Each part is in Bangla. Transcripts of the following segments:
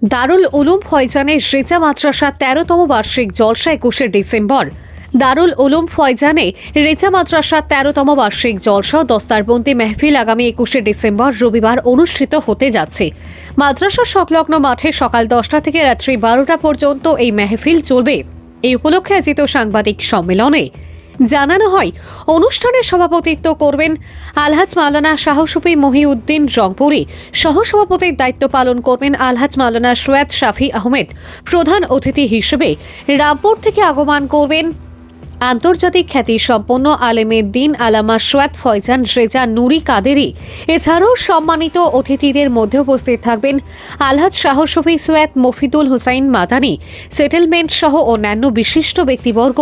দারুল উলুম ফয়জানের রেজা মাদ্রাসার ১৩তম বার্ষিক জলসা ২১শে ডিসেম্বর। দারুল উলুম ফয়জানে রেজা মাদ্রাসার ১৩তম বার্ষিক জলসা ও দস্তারবন্দি মেহফিল আগামী ২১শে ডিসেম্বর রবিবার অনুষ্ঠিত হতে যাচ্ছে। মাদ্রাসার সংলগ্ন মাঠে সকাল ১০টা থেকে রাত্রি ১২টা পর্যন্ত এই মেহফিল চলবে। এই উপলক্ষে আয়োজিত সাংবাদিক সম্মেলনে জানানো হয়, অনুষ্ঠানে সভাপতিত্ব করবেন আলহাজ মাওলানা শাহ সুফি মহিউদ্দিন রংপুরি। সহসভাপতির দায়িত্ব পালন করবেন আলহাজ মাওলানা সৈয়দ শাফি আহমেদ। প্রধান অতিথি হিসেবে রামপুর থেকে আগমন করবেন আন্তর্জাতিক খ্যাতি সম্পন্ন আলেমে দ্বীন আলামা সৈয়দ ফয়জান রেজা নুরি কাদেরি। এছাড়াও সম্মানিত অতিথিদের মধ্যে উপস্থিত থাকবেন আলহাজ শাহ সুফি সৈয়দ মফিদুল হুসাইন মাদানী, সেটেলমেন্ট সহ অন্যান্য বিশিষ্ট ব্যক্তিবর্গ।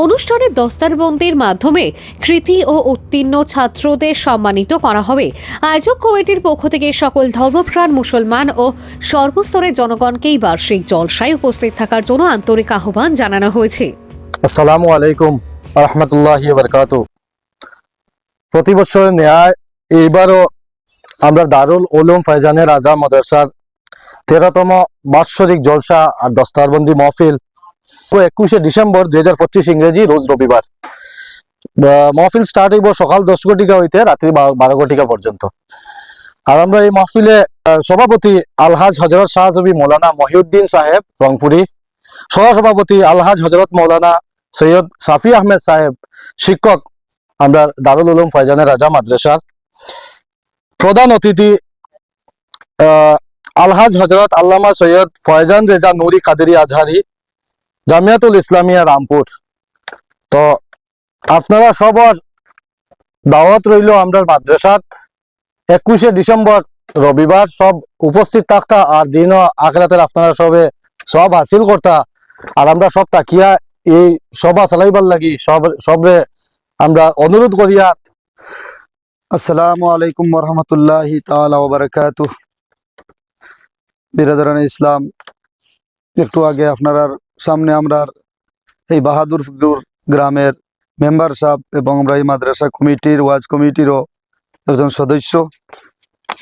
অনুষ্ঠানে দস্তারবন্দির মাধ্যমে কৃতি ও উত্তীর্ণ ছাত্রদের সম্মানিত করা হবে। আয়োজক কমিটির পক্ষ থেকে সকল ধর্মপ্রাণ মুসলমান ও সর্বস্তরের জনগণকে এই বার্ষিক জলসায় উপস্থিত থাকার জন্য আন্তরিক আহ্বান জানানো হয়েছে। আসসালামু আলাইকুম রহমতুল্লাহি বারকাতু। প্রতি বছর ন্যায় এইবারও আমরা দারুল উলুম ফয়জানের রাজা মাদ্রাসার 13তম বাৎসরিক জলসা আর দস্তারবন্দি মহফিল 21শে ডিসেম্বর 2025 ইংরেজি রোজ রবিবার। মহফিল স্টার্ট হইব সকাল 10 ঘটিকা হইতে রাত্রি 12 ঘটিকা পর্যন্ত। আর আমরা এই মহফিলে সভাপতি আলহাজ হজরত শাহ সুফি মৌলানা মহিউদ্দিন সাহেব রংপুরি, সহসভাপতি আলহাজ হজরত মৌলানা সৈয়দ শাফি আহমেদ সাহেব, শিক্ষক আমরা দারুল উলুম ফয়জানের রাজা মাদ্রাসার। প্রধান অতিথি আলহাজ হজরত আল্লামা সৈয়দ ফয়জান রেজা নুরি কাদেরি আজহারি, জামিয়াতুল ইসলামিয়া রামপুর। তো আপনারা সবার দাওয়াত রইল আমরা মাদ্রাসাত 21শে ডিসেম্বর রবিবার সব উপস্থিত থাকতা আর দিন আখরাতের আপনারা সব হাসিল করতা। আর আমরা সব তাকিয়া এই সভা চালাইবার লাগি সবরে আমরা অনুরোধ করিয়া। আসসালামু আলাইকুম ওরহমতুল্লাহি তাআলা ওয়া বারাকাতুহু। বিরাদরান ইসলাম, একটু আগে আপনার সামনে আমরা এই বাহাদুরপুর গ্রামের মেম্বার সাহেব এবং আমরা এই মাদ্রাসা কমিটির ওয়াজ কমিটিরও একজন সদস্য,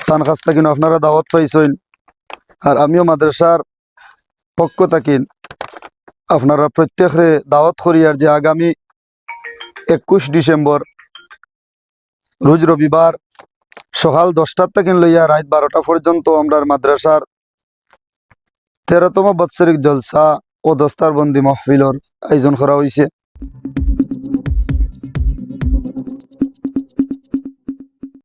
তার কাছ থেকে আপনারা দাওয়াত পাইছেন। আর আমিও মাদ্রাসার পক্ষ থাকি আপনারা প্রত্যেকরে দাওয়াত করি আর যে আগামী 21 ডিসেম্বর রোজ রবিবার সকাল 10টার থেকে লইয়া রাত 12টা পর্যন্ত আমরা মাদ্রাসার 13তম বাৎসরিক জলসা ও দস্তারবন্দি মাহফিলর আয়োজন করা হয়েছে।